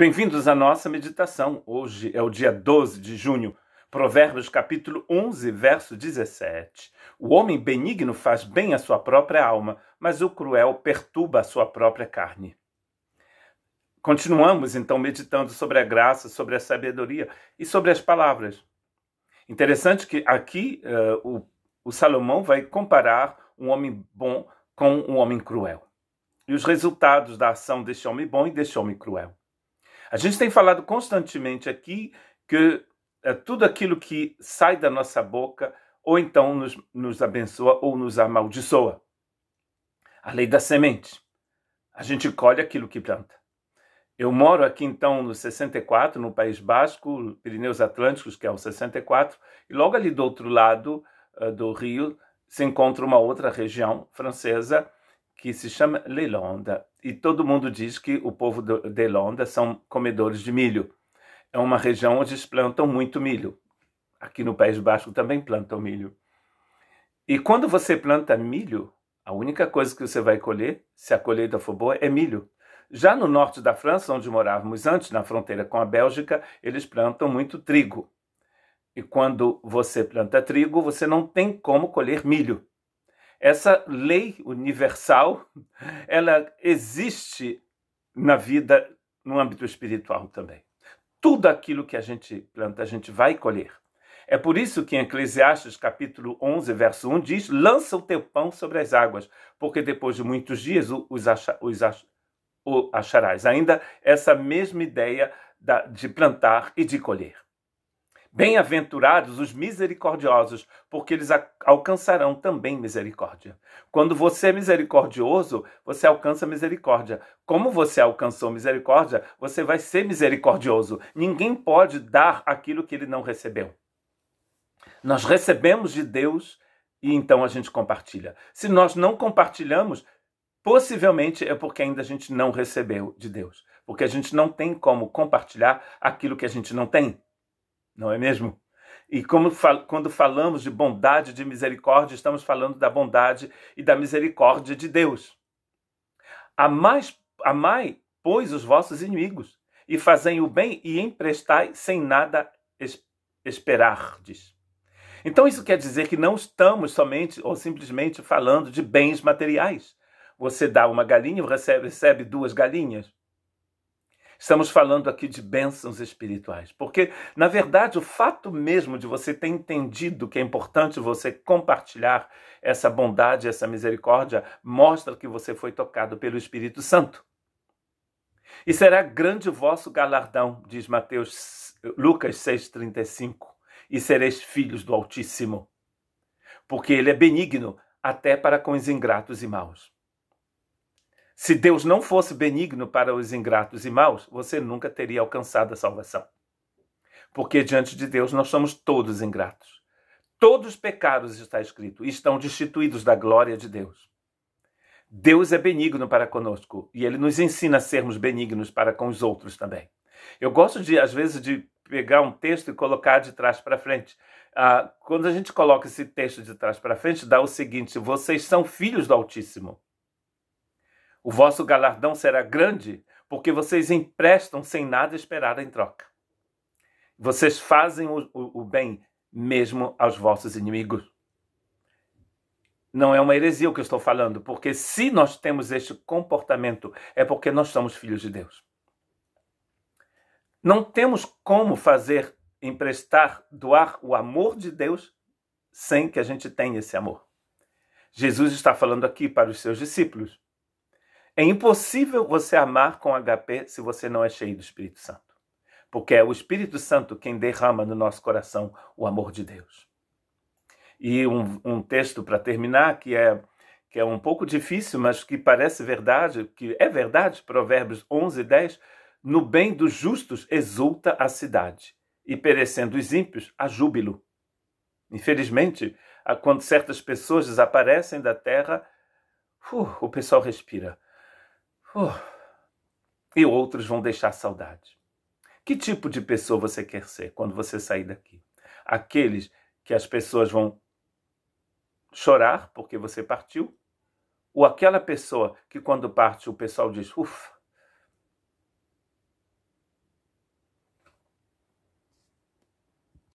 Bem-vindos à nossa meditação. Hoje é o dia 12 de junho, Provérbios capítulo 11, verso 17. O homem benigno faz bem à sua própria alma, mas o cruel perturba a sua própria carne. Continuamos, então, meditando sobre a graça, sobre a sabedoria e sobre as palavras. Interessante que aqui o Salomão vai comparar um homem bom com um homem cruel. E os resultados da ação deste homem bom e deste homem cruel. A gente tem falado constantemente aqui que tudo aquilo que sai da nossa boca ou então nos abençoa ou nos amaldiçoa. A lei da semente. A gente colhe aquilo que planta. Eu moro aqui então no 64, no País Basco, Pirineus Atlânticos, que é o 64, e logo ali do outro lado do rio se encontra uma outra região francesa que se chama Les Landes. E todo mundo diz que o povo de Landes são comedores de milho. É uma região onde eles plantam muito milho. Aqui no País Basco também plantam milho. E quando você planta milho, a única coisa que você vai colher, se a colheita for boa, é milho. Já no norte da França, onde morávamos antes, na fronteira com a Bélgica, eles plantam muito trigo. E quando você planta trigo, você não tem como colher milho. Essa lei universal, ela existe na vida, no âmbito espiritual também. Tudo aquilo que a gente planta, a gente vai colher. É por isso que em Eclesiastes, capítulo 11, verso 1, diz: lança o teu pão sobre as águas, porque depois de muitos dias o acharás. Ainda essa mesma ideia de plantar e de colher. Bem-aventurados os misericordiosos, porque eles alcançarão também misericórdia. Quando você é misericordioso, você alcança misericórdia. Como você alcançou misericórdia, você vai ser misericordioso. Ninguém pode dar aquilo que ele não recebeu. Nós recebemos de Deus e então a gente compartilha. Se nós não compartilhamos, possivelmente é porque ainda a gente não recebeu de Deus. Porque a gente não tem como compartilhar aquilo que a gente não tem. Não é mesmo? E quando falamos de bondade e de misericórdia, estamos falando da bondade e da misericórdia de Deus. Amai, pois, os vossos inimigos, e fazei o bem e emprestai sem nada esperardes. Então isso quer dizer que não estamos somente ou simplesmente falando de bens materiais. Você dá uma galinha, recebe 2 galinhas. Estamos falando aqui de bênçãos espirituais, porque, na verdade, o fato mesmo de você ter entendido que é importante você compartilhar essa bondade, essa misericórdia, mostra que você foi tocado pelo Espírito Santo. E será grande o vosso galardão, diz Lucas 6,35, e sereis filhos do Altíssimo, porque ele é benigno até para com os ingratos e maus. Se Deus não fosse benigno para os ingratos e maus, você nunca teria alcançado a salvação. Porque diante de Deus nós somos todos ingratos. Todos os pecados, está escrito, estão destituídos da glória de Deus. Deus é benigno para conosco e ele nos ensina a sermos benignos para com os outros também. Eu gosto às vezes, de pegar um texto e colocar de trás para frente. Quando a gente coloca esse texto de trás para frente, dá o seguinte: vocês são filhos do Altíssimo. O vosso galardão será grande, porque vocês emprestam sem nada esperar em troca. Vocês fazem o bem mesmo aos vossos inimigos. Não é uma heresia o que eu estou falando, porque se nós temos este comportamento, é porque nós somos filhos de Deus. Não temos como doar o amor de Deus sem que a gente tenha esse amor. Jesus está falando aqui para os seus discípulos. É impossível você amar com HP se você não é cheio do Espírito Santo. Porque é o Espírito Santo quem derrama no nosso coração o amor de Deus. E um texto para terminar, que é um pouco difícil, mas que parece verdade, que é verdade, Provérbios 11, 10, no bem dos justos exulta a cidade, e perecendo os ímpios, há júbilo. Infelizmente, quando certas pessoas desaparecem da terra, o pessoal respira. E outros vão deixar saudade. Que tipo de pessoa você quer ser quando você sair daqui? Aqueles que as pessoas vão chorar porque você partiu? Ou aquela pessoa que quando parte o pessoal diz, ufa,